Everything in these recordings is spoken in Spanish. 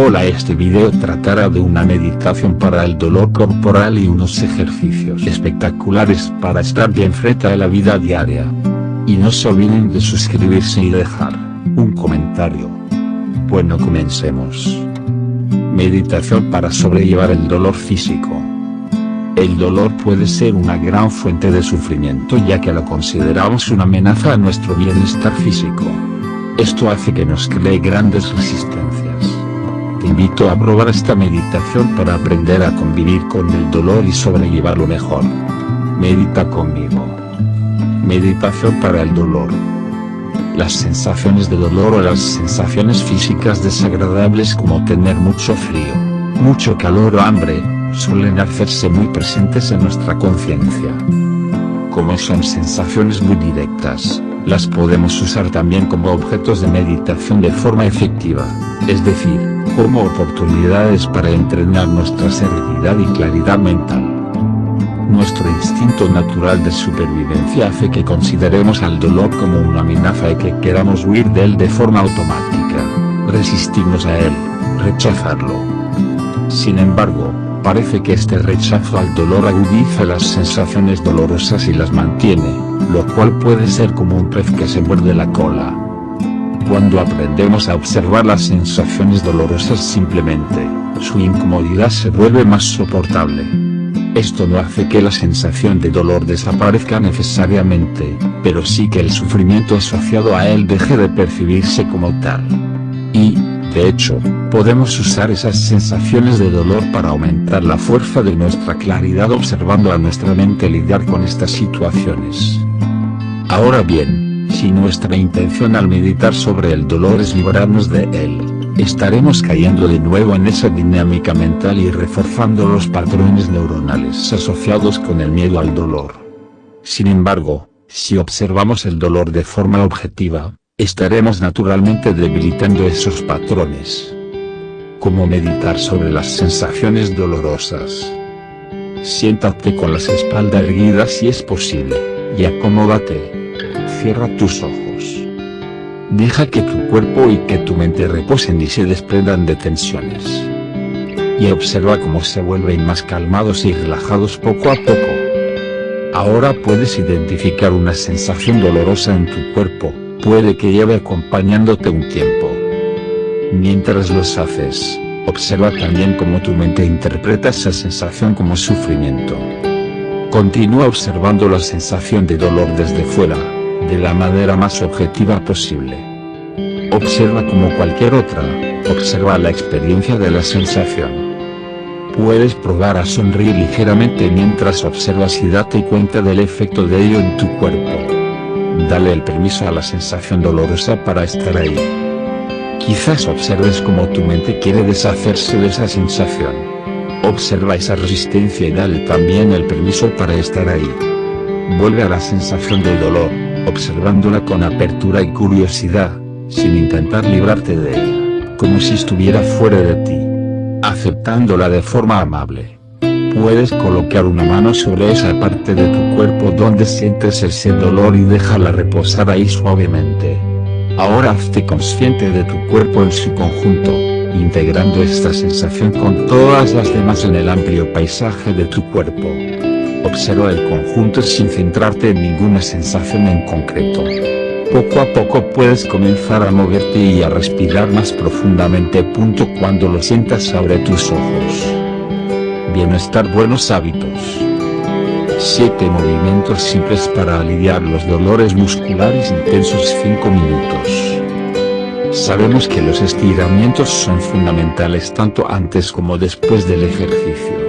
Hola, este video tratará de una meditación para el dolor corporal y unos ejercicios espectaculares para estar bien frente a la vida diaria. Y no se olviden de suscribirse y dejar un comentario. Bueno, comencemos. Meditación para sobrellevar el dolor físico. El dolor puede ser una gran fuente de sufrimiento ya que lo consideramos una amenaza a nuestro bienestar físico. Esto hace que nos cree grandes resistencias. Te invito a probar esta meditación para aprender a convivir con el dolor y sobrellevarlo mejor. Medita conmigo. Meditación para el dolor. Las sensaciones de dolor o las sensaciones físicas desagradables como tener mucho frío, mucho calor o hambre, suelen hacerse muy presentes en nuestra conciencia. Como son sensaciones muy directas, las podemos usar también como objetos de meditación de forma efectiva, es decir, como oportunidades para entrenar nuestra serenidad y claridad mental. Nuestro instinto natural de supervivencia hace que consideremos al dolor como una amenaza y que queramos huir de él de forma automática, resistirnos a él, rechazarlo. Sin embargo, parece que este rechazo al dolor agudiza las sensaciones dolorosas y las mantiene, lo cual puede ser como un pez que se muerde la cola. Cuando aprendemos a observar las sensaciones dolorosas simplemente, su incomodidad se vuelve más soportable. Esto no hace que la sensación de dolor desaparezca necesariamente, pero sí que el sufrimiento asociado a él deje de percibirse como tal. Y, de hecho, podemos usar esas sensaciones de dolor para aumentar la fuerza de nuestra claridad observando a nuestra mente lidiar con estas situaciones. Ahora bien, si nuestra intención al meditar sobre el dolor es librarnos de él, estaremos cayendo de nuevo en esa dinámica mental y reforzando los patrones neuronales asociados con el miedo al dolor. Sin embargo, si observamos el dolor de forma objetiva, estaremos naturalmente debilitando esos patrones. ¿Cómo meditar sobre las sensaciones dolorosas? Siéntate con las espaldas erguidas si es posible, y acomódate. Cierra tus ojos. Deja que tu cuerpo y que tu mente reposen y se desprendan de tensiones. Y observa cómo se vuelven más calmados y relajados poco a poco. Ahora puedes identificar una sensación dolorosa en tu cuerpo, puede que lleve acompañándote un tiempo. Mientras los haces, observa también cómo tu mente interpreta esa sensación como sufrimiento. Continúa observando la sensación de dolor desde fuera, de la manera más objetiva posible. Observa como cualquier otra, observa la experiencia de la sensación. Puedes probar a sonreír ligeramente mientras observas y date cuenta del efecto de ello en tu cuerpo. Dale el permiso a la sensación dolorosa para estar ahí. Quizás observes cómo tu mente quiere deshacerse de esa sensación. Observa esa resistencia y dale también el permiso para estar ahí. Vuelve a la sensación del dolor, observándola con apertura y curiosidad, sin intentar librarte de ella, como si estuviera fuera de ti, aceptándola de forma amable. Puedes colocar una mano sobre esa parte de tu cuerpo donde sientes ese dolor y déjala reposar ahí suavemente. Ahora hazte consciente de tu cuerpo en su conjunto, integrando esta sensación con todas las demás en el amplio paisaje de tu cuerpo. Observa el conjunto sin centrarte en ninguna sensación en concreto. Poco a poco puedes comenzar a moverte y a respirar más profundamente. Cuando lo sientas, abre tus ojos. Bienestar, buenos hábitos. 7 movimientos simples para aliviar los dolores musculares intensos. 5 minutos. Sabemos que los estiramientos son fundamentales tanto antes como después del ejercicio.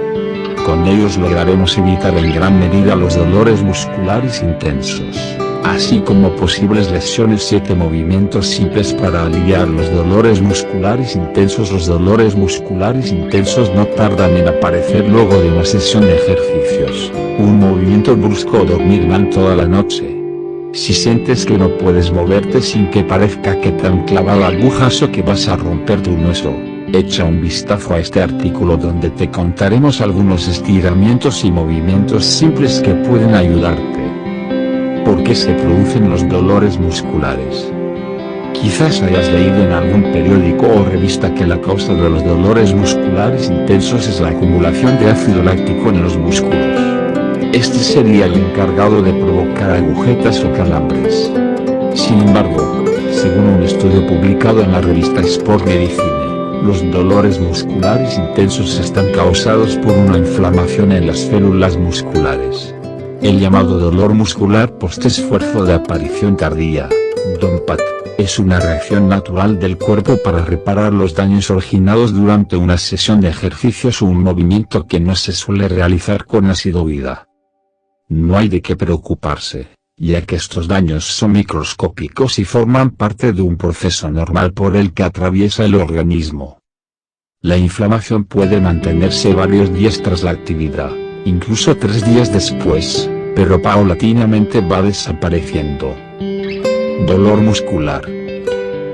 Con ellos lograremos evitar en gran medida los dolores musculares intensos, así como posibles lesiones. 7 movimientos simples para aliviar los dolores musculares intensos. Los dolores musculares intensos no tardan en aparecer luego de una sesión de ejercicios, un movimiento brusco o dormir mal toda la noche. Si sientes que no puedes moverte sin que parezca que te han clavado agujas o que vas a romperte un hueso, echa un vistazo a este artículo donde te contaremos algunos estiramientos y movimientos simples que pueden ayudarte. ¿Por qué se producen los dolores musculares? Quizás hayas leído en algún periódico o revista que la causa de los dolores musculares intensos es la acumulación de ácido láctico en los músculos. Este sería el encargado de provocar agujetas o calambres. Sin embargo, según un estudio publicado en la revista Sport Medicine, los dolores musculares intensos están causados por una inflamación en las células musculares. El llamado dolor muscular post-esfuerzo de aparición tardía, DOMPAT, es una reacción natural del cuerpo para reparar los daños originados durante una sesión de ejercicios o un movimiento que no se suele realizar con asiduidad. No hay de qué preocuparse, ya que estos daños son microscópicos y forman parte de un proceso normal por el que atraviesa el organismo. La inflamación puede mantenerse varios días tras la actividad, incluso 3 días después, pero paulatinamente va desapareciendo. Dolor muscular.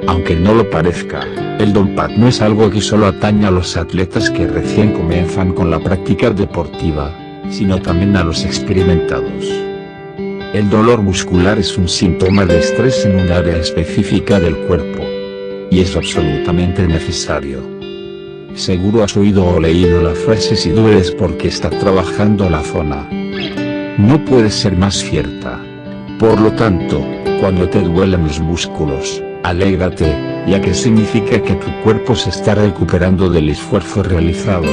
Aunque no lo parezca, el DOMPAT no es algo que solo atañe a los atletas que recién comienzan con la práctica deportiva, sino también a los experimentados. El dolor muscular es un síntoma de estrés en un área específica del cuerpo. Y es absolutamente necesario. Seguro has oído o leído la frase "si dueles porque está trabajando la zona". No puede ser más cierta. Por lo tanto, cuando te duelen los músculos, alégrate, ya que significa que tu cuerpo se está recuperando del esfuerzo realizado.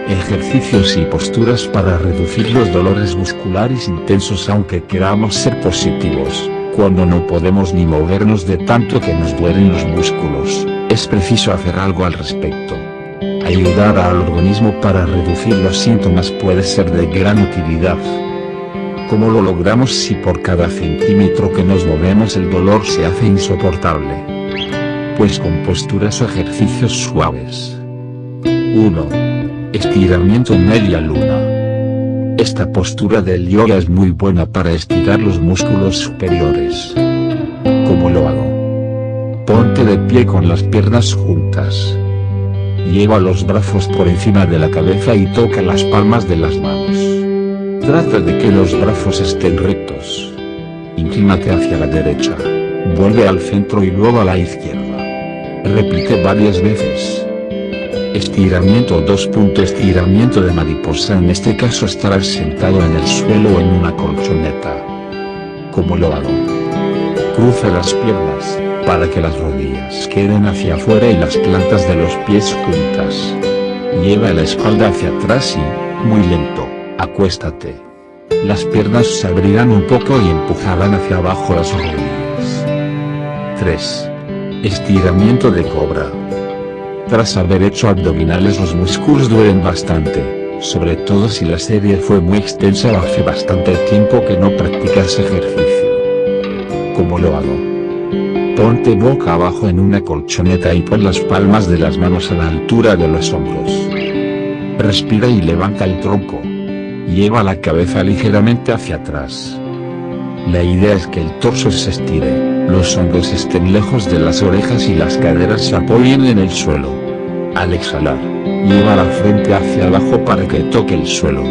Ejercicios y posturas para reducir los dolores musculares intensos. Aunque queramos ser positivos, cuando no podemos ni movernos de tanto que nos duelen los músculos, es preciso hacer algo al respecto. Ayudar al organismo para reducir los síntomas puede ser de gran utilidad. ¿Cómo lo logramos si por cada centímetro que nos movemos el dolor se hace insoportable? Pues con posturas o ejercicios suaves. 1. Estiramiento en media luna. Esta postura del yoga es muy buena para estirar los músculos superiores. ¿Cómo lo hago? Ponte de pie con las piernas juntas. Lleva los brazos por encima de la cabeza y toca las palmas de las manos. Trata de que los brazos estén rectos. Inclínate hacia la derecha. Vuelve al centro y luego a la izquierda. Repite varias veces. Estiramiento. Estiramiento de mariposa. En este caso estarás sentado en el suelo o en una colchoneta. ¿Cómo lo hago? Cruza las piernas, para que las rodillas queden hacia afuera y las plantas de los pies juntas. Lleva la espalda hacia atrás y, muy lento, acuéstate. Las piernas se abrirán un poco y empujarán hacia abajo las rodillas. 3. Estiramiento de cobra. Tras haber hecho abdominales los músculos duelen bastante, sobre todo si la serie fue muy extensa o hace bastante tiempo que no practicas ejercicio. ¿Cómo lo hago? Ponte boca abajo en una colchoneta y pon las palmas de las manos a la altura de los hombros. Respira y levanta el tronco. Lleva la cabeza ligeramente hacia atrás. La idea es que el torso se estire, los hombros estén lejos de las orejas y las caderas se apoyen en el suelo. Al exhalar, lleva la frente hacia abajo para que toque el suelo.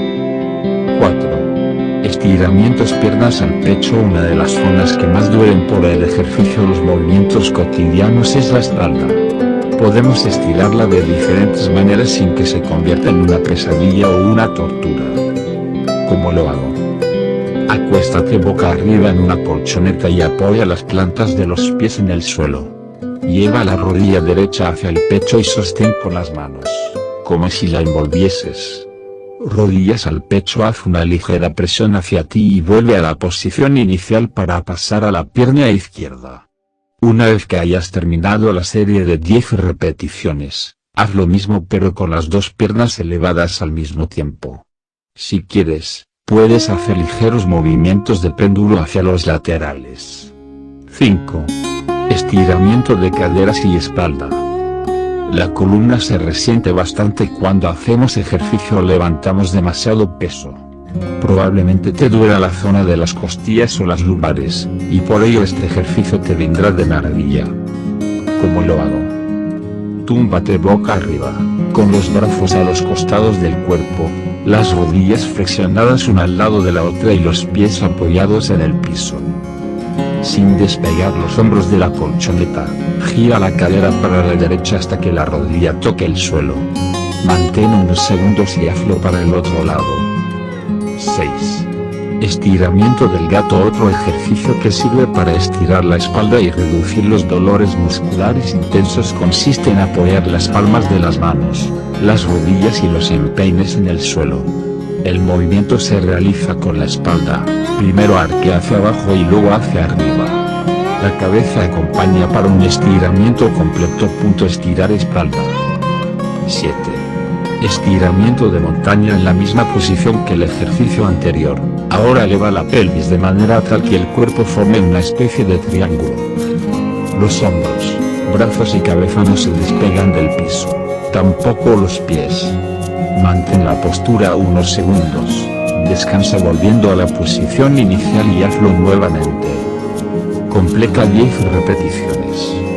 4. Estiramientos piernas al pecho. Una de las zonas que más duelen por el ejercicio de los movimientos cotidianos es la espalda. Podemos estirarla de diferentes maneras sin que se convierta en una pesadilla o una tortura. ¿Cómo lo hago? Acuéstate boca arriba en una colchoneta y apoya las plantas de los pies en el suelo. Lleva la rodilla derecha hacia el pecho y sostén con las manos, como si la envolvieses. Rodillas al pecho, haz una ligera presión hacia ti y vuelve a la posición inicial para pasar a la pierna izquierda. Una vez que hayas terminado la serie de 10 repeticiones, haz lo mismo pero con las dos piernas elevadas al mismo tiempo. Si quieres, puedes hacer ligeros movimientos de péndulo hacia los laterales. 5. Estiramiento de caderas y espalda. La columna se resiente bastante cuando hacemos ejercicio o levantamos demasiado peso. Probablemente te duela la zona de las costillas o las lumbares, y por ello este ejercicio te vendrá de maravilla. ¿Cómo lo hago? Túmbate boca arriba, con los brazos a los costados del cuerpo, las rodillas flexionadas una al lado de la otra y los pies apoyados en el piso. sin despegar los hombros de la colchoneta. Gira la cadera para la derecha hasta que la rodilla toque el suelo. Mantén unos segundos y hazlo para el otro lado. 6. Estiramiento del gato. Otro ejercicio que sirve para estirar la espalda y reducir los dolores musculares intensos consiste en apoyar las palmas de las manos, las rodillas y los empeines en el suelo. El movimiento se realiza con la espalda, primero arquea hacia abajo y luego hacia arriba. La cabeza acompaña para un estiramiento completo. Estirar espalda. 7. Estiramiento de montaña en la misma posición que el ejercicio anterior. Ahora eleva la pelvis de manera tal que el cuerpo forme una especie de triángulo. Los hombros, brazos y cabeza no se despegan del piso, tampoco los pies. Mantén la postura unos segundos, descansa volviendo a la posición inicial y hazlo nuevamente. Completa 10 repeticiones.